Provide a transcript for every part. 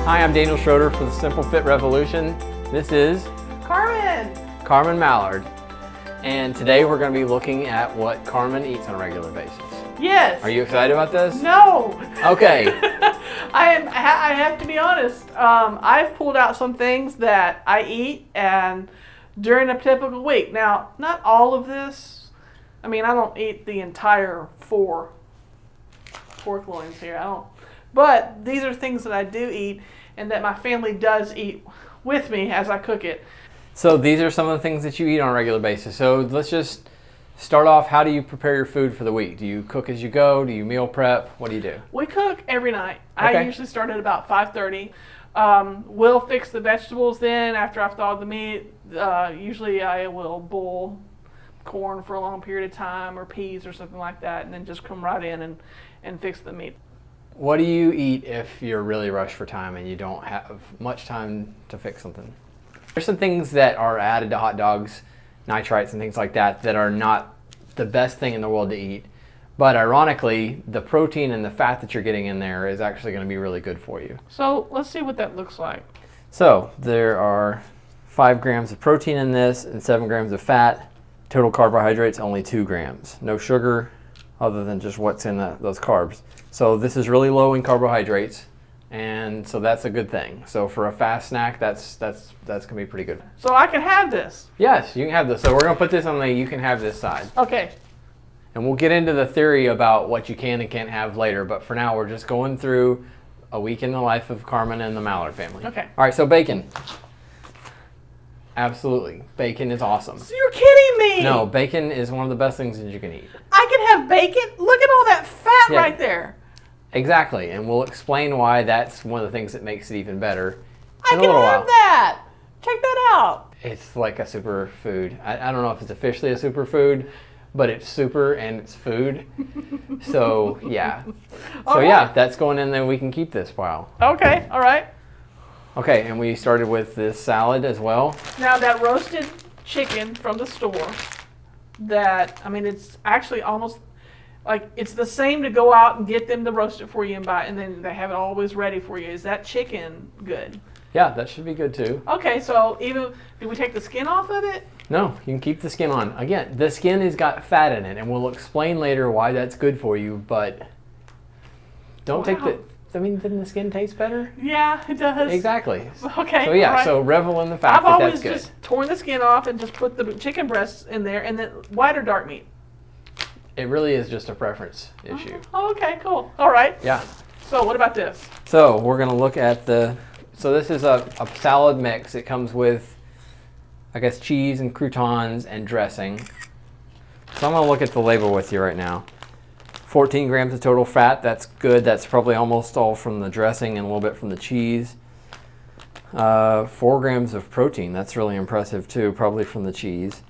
Hi, I'm Daniel Schroeder for the Simple Fit Revolution. This is Carmen Mallard. And today we're going to be looking at what Carmen eats on a regular basis. Yes. Are you excited about this? No. Okay. I have to be honest. I've pulled out some things that I eat and during a typical week. Now, not all of this. I mean, I don't eat the entire 4 pork loins here. I don't. But these are things that I do eat and that my family does eat with me as I cook it. So these are some of the things that you eat on a regular basis. So let's just start off. How do you prepare your food for the week? Do you cook as you go? Do you meal prep? What do you do? We cook every night. Okay. I usually start at about 5:30. We'll fix the vegetables then after I've thawed the meat. Usually I will boil corn for a long period of time or peas or something like that and then just come right in and fix the meat. What do you eat if you're really rushed for time and you don't have much time to fix something? There's some things that are added to hot dogs, nitrites and things like that, that are not the best thing in the world to eat. But ironically, the protein and the fat that you're getting in there is actually going to be really good for you. So let's see what that looks like. So there are 5 grams of protein in this and 7 grams of fat. Total carbohydrates, only 2 grams. No sugar other than just what's in those carbs. So this is really low in carbohydrates. And so that's a good thing. So for a fast snack, that's gonna be pretty good. So I can have this. Yes, you can have this. So we're gonna put this on the you can have this side. Okay. And we'll get into the theory about what you can and can't have later. But for now, we're just going through a week in the life of Carmen and the Mallard family. Okay. All right. So bacon. Absolutely, bacon is awesome. So you're kidding me. No, bacon is one of the best things that you can eat. I can have bacon? Look at all that fat Yeah. right there. Exactly, and we'll explain why that's one of the things that makes it even better I in a can little have while. that. Check that out. It's like a superfood. I don't know if it's officially a superfood, but it's super and it's food. So yeah. So yeah, that's going in there. We can keep this while. Okay, all right. Okay, and we started with this salad as well. Now that roasted chicken from the store, that, I mean, it's actually almost like it's the same to go out and get them to roast it for you and buy it, and then they have it always ready for you. Is that chicken good? Yeah, that should be good too. Okay, so even, do we take the skin off of it? No, you can keep the skin on. Again, the skin has got fat in it, and we'll explain later why that's good for you, but don't take the, I mean, didn't the skin taste better? Yeah, it does. Exactly. Okay. So yeah, all right. so revel in the fact I've that always that's good. just torn the skin off and just put the chicken breasts in there, and then white or dark meat. It really is just a preference issue. Oh, okay, cool. All right. Yeah. So what about this? So we're going to look at so this is a salad mix. It comes with, I guess, cheese and croutons and dressing. So I'm going to look at the label with you right now. 14 grams of total fat. That's good. That's probably almost all from the dressing and a little bit from the cheese. 4 grams of protein. That's really impressive too, probably from the cheese.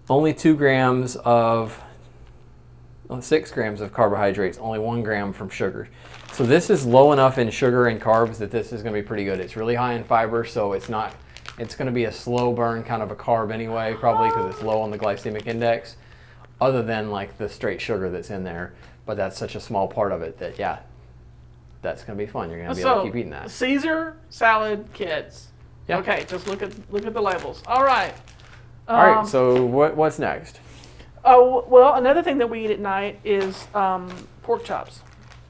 Only 2 grams of 6 grams of carbohydrates, only 1 gram from sugar. So this is low enough in sugar and carbs that this is going to be pretty good. It's really high in fiber, so it's going to be a slow burn kind of a carb anyway, probably because it's low on the glycemic index, other than like the straight sugar that's in there. But that's such a small part of it that, yeah, that's going to be fun. You're going to be able to keep eating that. Caesar salad kits. Yeah. Okay, just look at the labels. All right. All right, so what's next? Oh, well, another thing that we eat at night is pork chops.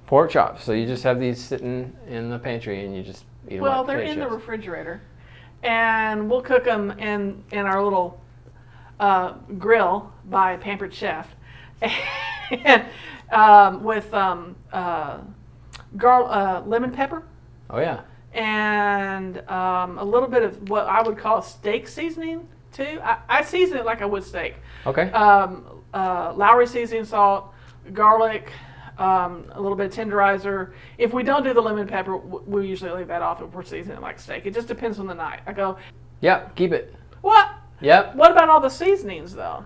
Pork chops. So you just have these sitting in the pantry and you just eat them. Well, like they're potato in the chips. refrigerator, and we'll cook them in our little grill by Pampered Chef, and with lemon pepper. Oh yeah. And a little bit of what I would call steak seasoning too. I season it like I would steak. Okay. Lowry seasoning salt, garlic, a little bit of tenderizer. If we don't do the lemon pepper, we usually leave that off if we're seasoning it like steak. It just depends on the night. I go, Yep, keep it. what? Yep. What about all the seasonings though?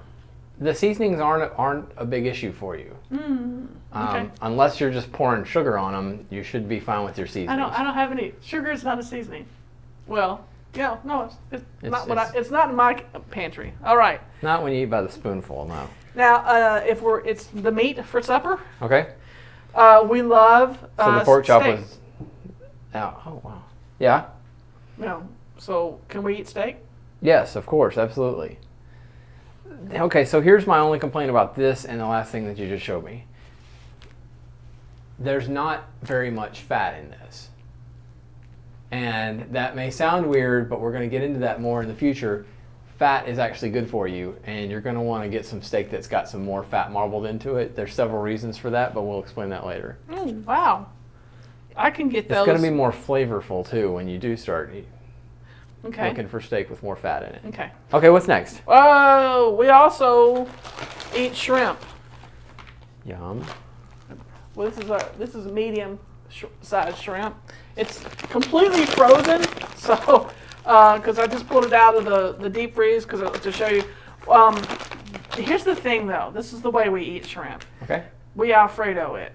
The seasonings aren't a big issue for you. Okay. Unless you're just pouring sugar on them, you should be fine with your seasonings. I don't have any. Sugar is not a seasoning. Well, yeah, no, it's not it's- it's not in my pantry. All right. Not when you eat by the spoonful, no. Now, it's the meat for supper. Okay. We love So the pork chop steak. was Oh, wow. Yeah? No. So can we eat steak? Yes, of course, absolutely. Okay, so here's my only complaint about this and the last thing that you just showed me. There's not very much fat in this. And that may sound weird, but we're going to get into that more in the future. Fat is actually good for you, and you're going to want to get some steak that's got some more fat marbled into it. There's several reasons for that, but we'll explain that later. Wow. I can get those. It's going to be more flavorful too when you do start Okay. looking for steak with more fat in it. Okay. Okay, what's next? Oh, we also eat shrimp. Yum. Well, this is a medium size shrimp. It's completely frozen, so because I just pulled it out of the deep freeze to show you. Here's the thing, though. This is the way we eat shrimp. Okay. We Alfredo it.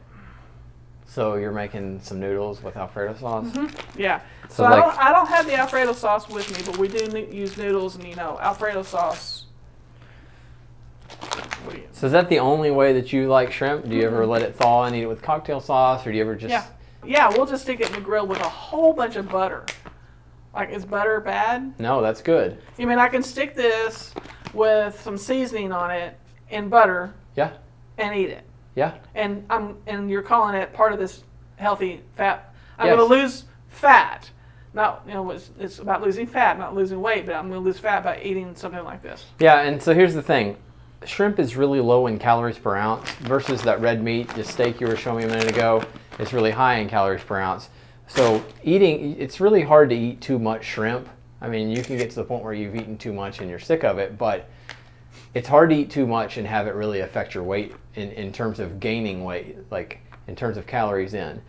So you're making some noodles with Alfredo sauce? Mm-hmm. Yeah. So So like- I don't have the Alfredo sauce with me, but we do use noodles, and Alfredo sauce. What do you? So is that the only way that you like shrimp? Do you ever let it thaw and eat it with cocktail sauce, or do you ever just... Yeah. Yeah, we'll just stick it in the grill with a whole bunch of butter. Like, is butter bad? No, that's good. You mean I can stick this with some seasoning on it and butter Yeah, and eat it? yeah. And you're calling it part of this healthy fat. I'm Yes. going to lose fat. Not, it's about losing fat, not losing weight, but I'm going to lose fat by eating something like this. Yeah, and so here's the thing. Shrimp is really low in calories per ounce versus that red meat, the steak you were showing me a minute ago, is really high in calories per ounce. So it's really hard to eat too much shrimp. I mean, you can get to the point where you've eaten too much and you're sick of it, but it's hard to eat too much and have it really affect your weight in terms of gaining weight, like in terms of calories in.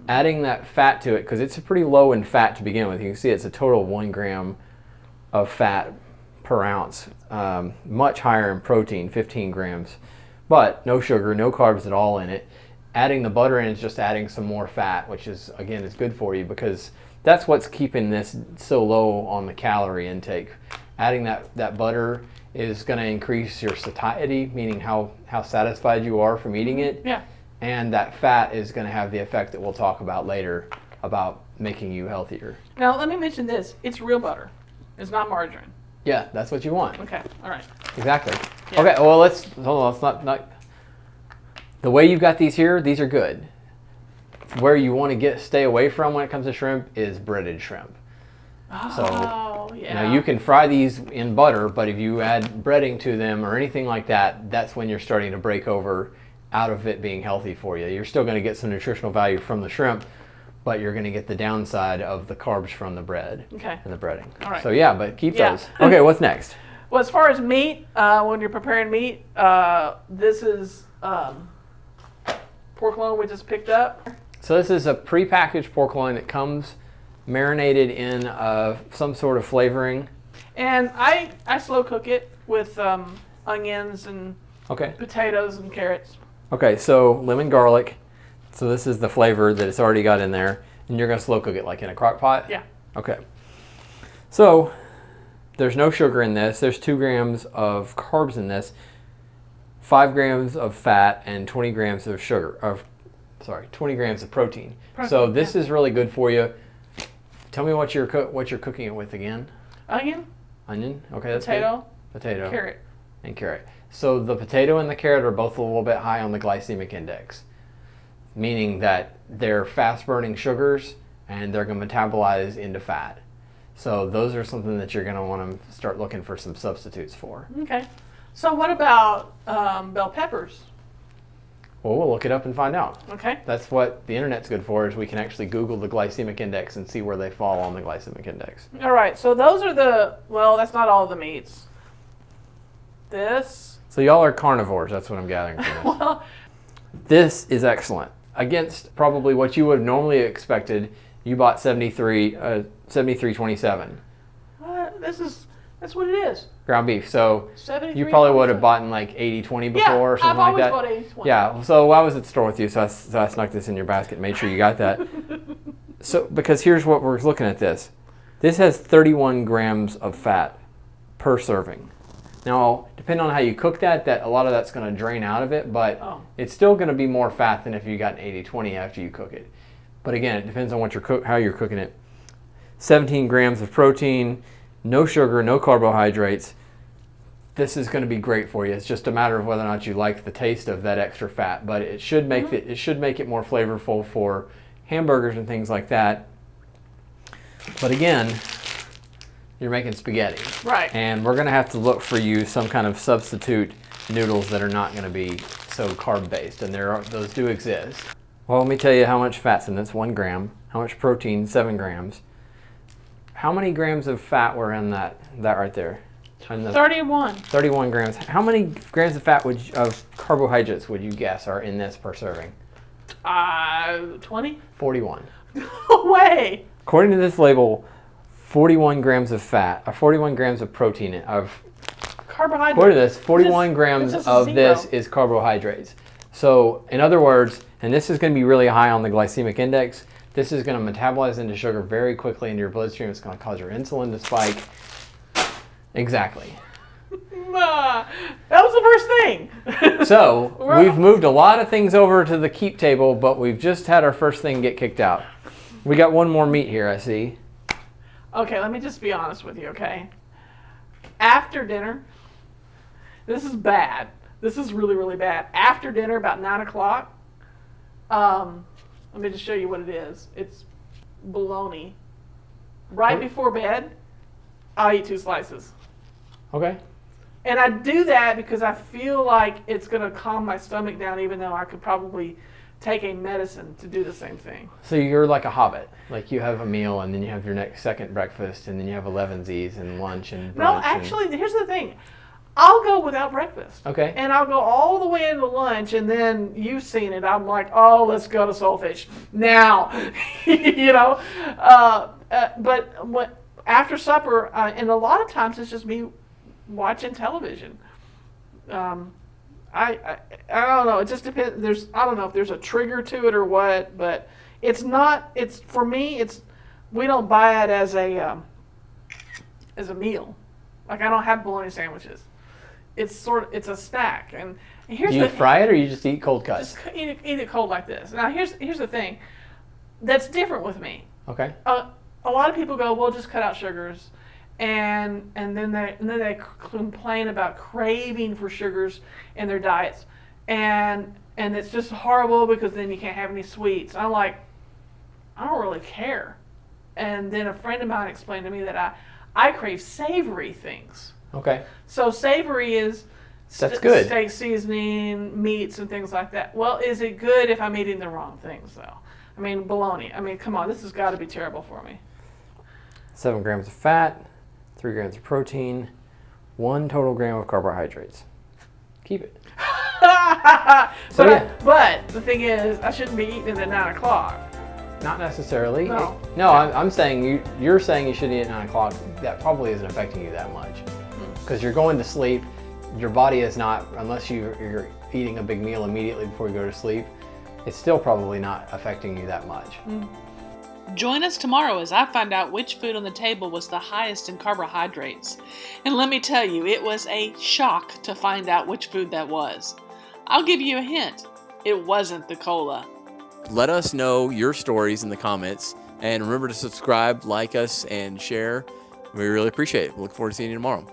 Adding that fat to it, because it's pretty low in fat to begin with. You can see it's a total of 1 gram of fat per ounce, much higher in protein, 15 grams, but no sugar, no carbs at all in it. Adding the butter in is just adding some more fat, which is, again, is good for you because that's what's keeping this so low on the calorie intake. Adding that butter is going to increase your satiety, meaning how satisfied you are from eating it. Yeah. And that fat is going to have the effect that we'll talk about later about making you healthier. Now, let me mention this. It's real butter. It's not margarine. Yeah, that's what you want. Okay. All right. Exactly. Yeah. Okay, well, hold on. Let's not. The way you've got these here, these are good. Where you want to stay away from when it comes to shrimp is breaded shrimp. Oh, yeah. Now you can fry these in butter, but if you add breading to them or anything like that, that's when you're starting to break over out of it being healthy for you. You're still going to get some nutritional value from the shrimp, but you're going to get the downside of the carbs from the bread Okay. and the breading. All right. So yeah, but keep Yeah. those. Okay, what's next? Well, as far as meat, when you're preparing meat, this is pork loin we just picked up. So this is a prepackaged pork loin that comes marinated in some sort of flavoring. And I slow cook it with onions and Okay. potatoes and carrots. Okay, so lemon garlic. So this is the flavor that it's already got in there. And you're going to slow cook it like in a crock pot? Yeah. Okay. So there's no sugar in this. There's 2 grams of carbs in this, 5 grams of fat, and 20 grams of 20 grams of protein. So this is really good for you. Tell me what you're cooking it with again. Onion, Onion. Okay, that's potato, good. Potato. carrot. And carrot. So the potato and the carrot are both a little bit high on the glycemic index, meaning that they're fast-burning sugars and they're going to metabolize into fat. So those are something that you're going to want to start looking for some substitutes for. Okay. So what about bell peppers? Well, we'll look it up and find out. Okay. That's what the internet's good for, is we can actually Google the glycemic index and see where they fall on the glycemic index. All right. So those are that's not all the meats. This. So y'all are carnivores, that's what I'm gathering from this. Well, This is excellent. Against probably what you would have normally expected, you bought 73.27 that's what it is. ground beef. So 73. you probably would have bought in like 80-20 before or something I've like that. always bought 80-20. Yeah, so I was at the store with you, so I snuck this in your basket and made sure you got that. So, because here's what we're looking at this. This has 31 grams of fat per serving. Now, depending on how you cook that a lot of that's going to drain out of it, but Oh. it's still going to be more fat than if you got an 80-20 after you cook it. But again, it depends on what how you're cooking it. 17 grams of protein, no sugar, no carbohydrates. This is going to be great for you. It's just a matter of whether or not you like the taste of that extra fat, but it should make it should make it more flavorful for hamburgers and things like that. But again, you're making spaghetti. Right. And we're going to have to look for you some kind of substitute noodles that are not going to be so carb based, and those do exist. Well, let me tell you how much fat's in this. 1 gram. How much protein? 7 grams. How many grams of fat were in that right there? 31. 31 grams. How many grams of fat of carbohydrates would you guess are in this per serving? 20? 41. No way. According to this label, 41 grams of fat, or 41 grams of protein of Carbohydrates. according to this, 41 grams it's just a of zero. this is carbohydrates. So, in other words, and this is going to be really high on the glycemic index, this is going to metabolize into sugar very quickly into your bloodstream. It's going to cause your insulin to spike. Exactly. That was the first thing. So, we've moved a lot of things over to the keep table, but we've just had our first thing get kicked out. We got one more meat here, I see. Okay, let me just be honest with you, okay? After dinner, this is bad. This is really, really bad. After dinner, about 9 o'clock, let me just show you what it is. It's bologna. Right before bed, I'll eat 2 slices. Okay. And I do that because I feel like it's going to calm my stomach down, even though I could probably take a medicine to do the same thing. So you're like a hobbit. Like you have a meal and then you have your second breakfast and then you have 11sies and lunch and brunch. No, actually, here's the thing. I'll go without breakfast. Okay. And I'll go all the way into lunch, and then you've seen it. I'm like, oh, let's go to Soulfish now. You know? But after supper, and a lot of times it's just me watching television. I don't know. It just depends. I don't know if there's a trigger to it or what, but it's not. It's for me. We don't buy it as a meal. Like I don't have bologna sandwiches. It's a snack. And here's Do you fry it or you just eat cold cuts? Just eat it cold like this. Now here's the thing. That's different with me. Okay. A lot of people go, well, just cut out sugars. And then they complain about craving for sugars in their diets, and it's just horrible because then you can't have any sweets. I'm like, I don't really care. And then a friend of mine explained to me that I crave savory things. Okay. So savory is That's good. Steak seasoning, meats, and things like that. Well, is it good if I'm eating the wrong things though? I mean, bologna. I mean, come on, this has got to be terrible for me. 7 grams of fat, 3 grams of protein, 1 total gram of carbohydrates. Keep it. But the thing is, I shouldn't be eating it at 9 o'clock. Not necessarily. No. I'm saying you're saying you should eat at 9 o'clock. That probably isn't affecting you that much. Because you're going to sleep. Your body is not, unless you're eating a big meal immediately before you go to sleep, it's still probably not affecting you that much. Join us tomorrow as I find out which food on the table was the highest in carbohydrates. And let me tell you, it was a shock to find out which food that was. I'll give you a hint. It wasn't the cola. Let us know your stories in the comments. And remember to subscribe, like us, and share. We really appreciate it. We look forward to seeing you tomorrow.